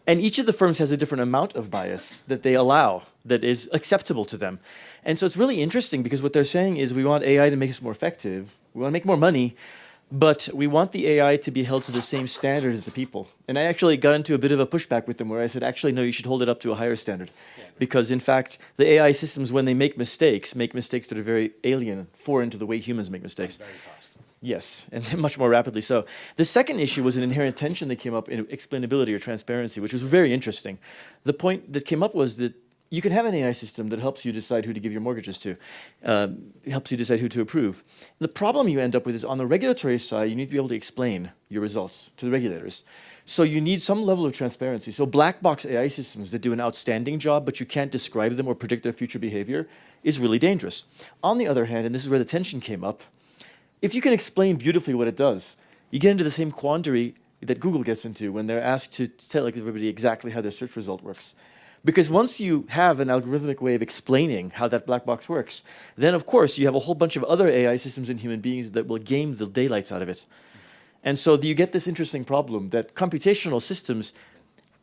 And each of the firms has a different amount of bias that they allow that is acceptable to them. And so it's really interesting, because what they're saying is we want AI to make us more effective, we want to make more money, but we want the AI to be held to the same standard as the people. And I actually got into a bit of a pushback with them where I said, actually, no, you should hold it up to a higher standard. Yeah. Because in fact, the AI systems, when they make mistakes that are very alien, foreign to the way humans make mistakes. Very fast. Yes, and much more rapidly so. The second issue was an inherent tension that came up in explainability or transparency, which was very interesting. The point that came up was that you can have an AI system that helps you decide who to give your mortgages to, helps you decide who to approve. The problem you end up with is on the regulatory side, you need to be able to explain your results to the regulators. So you need some level of transparency. So black box AI systems that do an outstanding job, but you can't describe them or predict their future behavior, is really dangerous. On the other hand, and this is where the tension came up, if you can explain beautifully what it does, you get into the same quandary that Google gets into when they're asked to tell everybody exactly how their search result works. Because once you have an algorithmic way of explaining how that black box works, then of course you have a whole bunch of other AI systems and human beings that will game the daylights out of it. And so you get this interesting problem that computational systems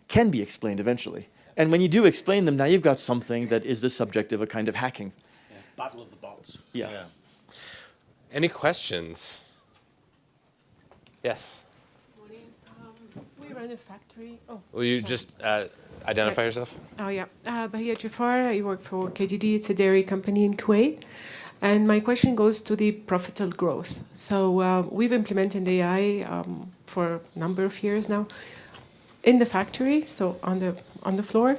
can be explained eventually. And when you do explain them, now you've got something that is the subject of a kind of hacking. Yeah. Battle of the bots. Yeah. Any questions? Yes. We run a factory. Oh, Will you sorry. just identify yourself? Oh, yeah. Bahia Jafar, I work for KDD. It's a dairy company in Kuwait. And my question goes to the profitable growth. So we've implemented AI for a number of years now in the factory, so on the floor,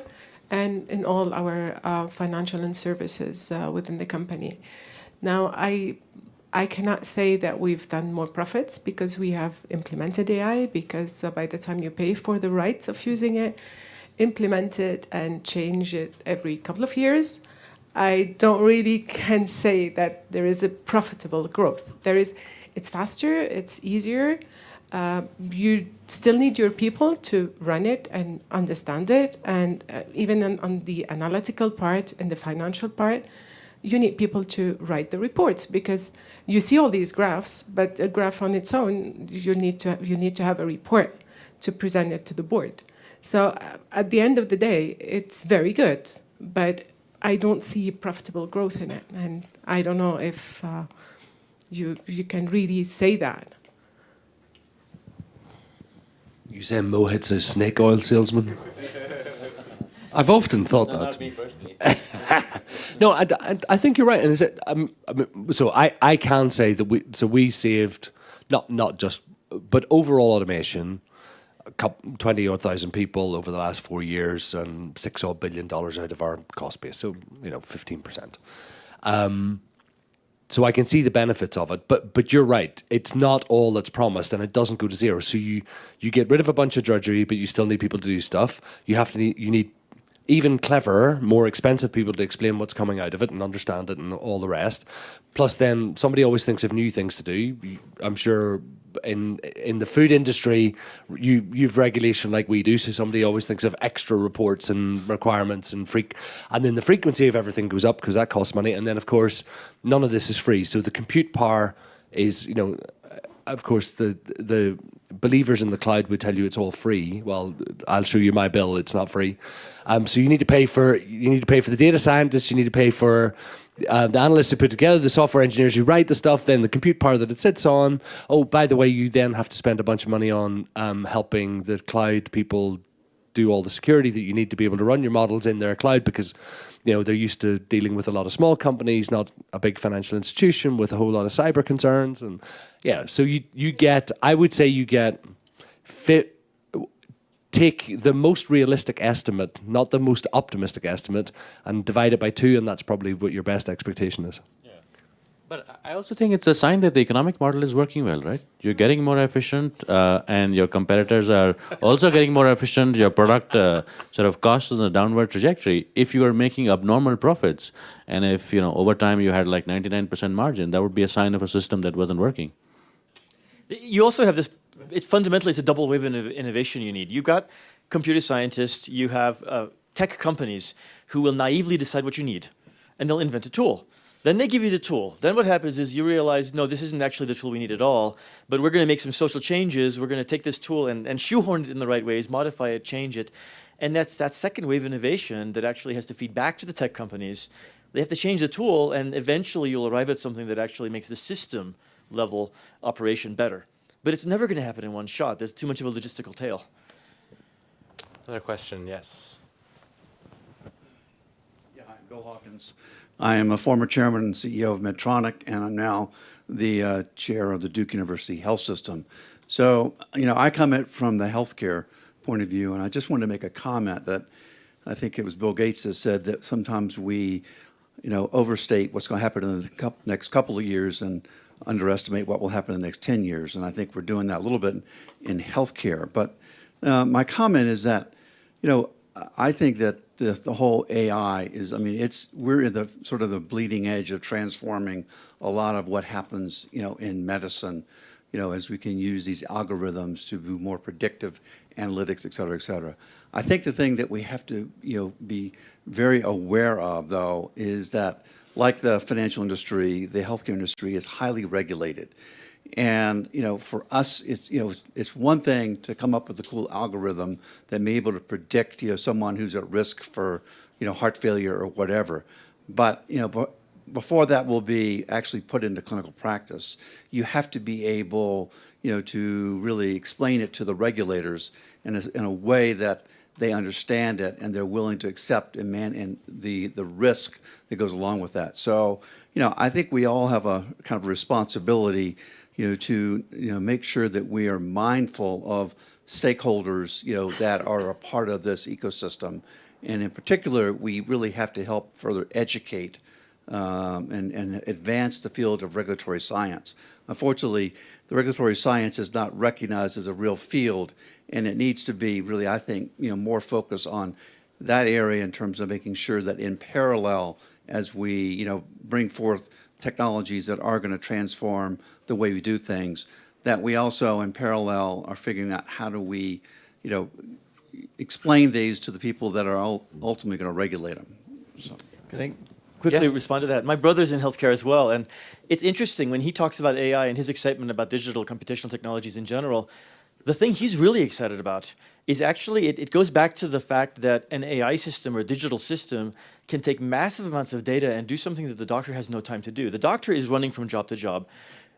and in all our financial and services within the company. Now, I cannot say that we've done more profits because we have implemented AI, because by the time you pay for the rights of using it, implement it and change it every couple of years, I don't really can say that there is a profitable growth. It's faster, it's easier. You still need your people to run it and understand it. And even on the analytical part and the financial part, you need people to write the reports, because you see all these graphs, but a graph on its own, you need to have a report to present it to the board. So at the end of the day, it's very good, but I don't see profitable growth in it, and I don't know if you can really say that. You say Mohit's a snake oil salesman? I've often thought that. Not me personally. No, I think you're right. And is it? So I can say that we saved not just, but overall automation, 20,000 people over the last 4 years, and $6 billion out of our cost base. So 15%. So I can see the benefits of it, but you're right. It's not all that's promised, and it doesn't go to zero. So you get rid of a bunch of drudgery, but you still need people to do stuff. You need even cleverer, more expensive people to explain what's coming out of it and understand it and all the rest. Plus, then somebody always thinks of new things to do. I'm sure in the food industry, you've regulation like we do, so somebody always thinks of extra reports and requirements and then the frequency of everything goes up because that costs money. And then, of course, none of this is free. So the compute power is, of course, the believers in the cloud would tell you it's all free. Well, I'll show you my bill. It's not free. So you need to pay for the data scientists. You need to pay for the analysts who put together, the software engineers who write the stuff, then the compute power that it sits on. Oh, by the way, you then have to spend a bunch of money on helping the cloud people do all the security that you need to be able to run your models in their cloud, because they're used to dealing with a lot of small companies, not a big financial institution with a whole lot of cyber concerns. And so you get, I would say you get take the most realistic estimate, not the most optimistic estimate, and divide it by 2, and that's probably what your best expectation is. But I also think it's a sign that the economic model is working well, right? You're getting more efficient, and your competitors are also getting more efficient. Your product sort of cost is on a downward trajectory. If you are making abnormal profits, and if over time you had like 99% margin, that would be a sign of a system that wasn't working. You also have this. Fundamentally, it's a double wave of innovation you need. You've got computer scientists, you have tech companies who will naively decide what you need, and they'll invent a tool. Then they give you the tool. Then what happens is you realize, no, this isn't actually the tool we need at all, but we're going to make some social changes. We're going to take this tool and shoehorn it in the right ways, modify it, change it. And that's that second wave of innovation that actually has to feed back to the tech companies. They have to change the tool, and eventually you'll arrive at something that actually makes the system level operation better. But it's never going to happen in one shot. There's too much of a logistical tail. Another question, yes. Yeah, hi, Bill Hawkins. I am a former chairman and CEO of Medtronic, and I'm now the chair of the Duke University Health System. So, I come from the healthcare point of view, and I just wanted to make a comment that I think it was Bill Gates that said that sometimes we, overstate what's going to happen in the next couple of years and underestimate what will happen in the next 10 years. And I think we're doing that a little bit in healthcare. But my comment is that, I think that the whole AI is, we're in the sort of the bleeding edge of transforming a lot of what happens, in medicine, as we can use these algorithms to do more predictive analytics, et cetera, et cetera. I think the thing that we have to, be very aware of, though, is that like the financial industry, the healthcare industry is highly regulated. And, for us, it's one thing to come up with a cool algorithm that may be able to predict, someone who's at risk for, heart failure or whatever. But, before that will be actually put into clinical practice, you have to be able, to really explain it to the regulators in a way that they understand it and they're willing to accept and the risk that goes along with that. So, I think we all have a kind of responsibility, to make sure that we are mindful of stakeholders, that are a part of this ecosystem, and in particular, we really have to help further educate and advance the field of regulatory science. Unfortunately, the regulatory science is not recognized as a real field, and it needs to be really, I think, more focus on that area in terms of making sure that in parallel, as we, bring forth technologies that are going to transform the way we do things, that we also in parallel are figuring out how do we, explain these to the people that are ultimately going to regulate them. So. Can I quickly respond to that? My brother's in healthcare as well, and it's interesting when he talks about AI and his excitement about digital computational technologies in general. The thing he's really excited about is actually, it goes back to the fact that an AI system or a digital system can take massive amounts of data and do something that the doctor has no time to do. The doctor is running from job to job,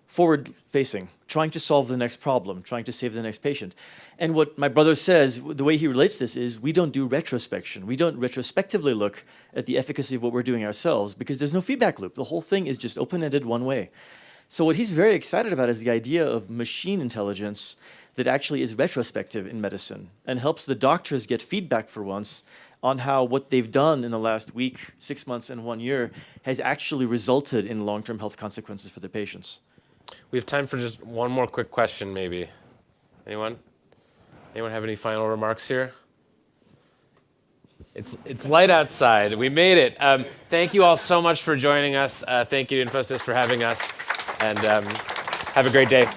forward-facing, trying to solve the next problem, trying to save the next patient. And what my brother says, the way he relates this is, we don't do retrospection. We don't retrospectively look at the efficacy of what we're doing ourselves because there's no feedback loop. The whole thing is just open-ended one way. So what he's very excited about is the idea of machine intelligence that actually is retrospective in medicine and helps the doctors get feedback for once on how what they've done in the last week, 6 months, and 1 year has actually resulted in long-term health consequences for the patients. We have time for just one more quick question, maybe. Anyone? Anyone have any final remarks here? It's light outside. We made it. Thank you all so much for joining us. Thank you to Infosys for having us. And have a great day.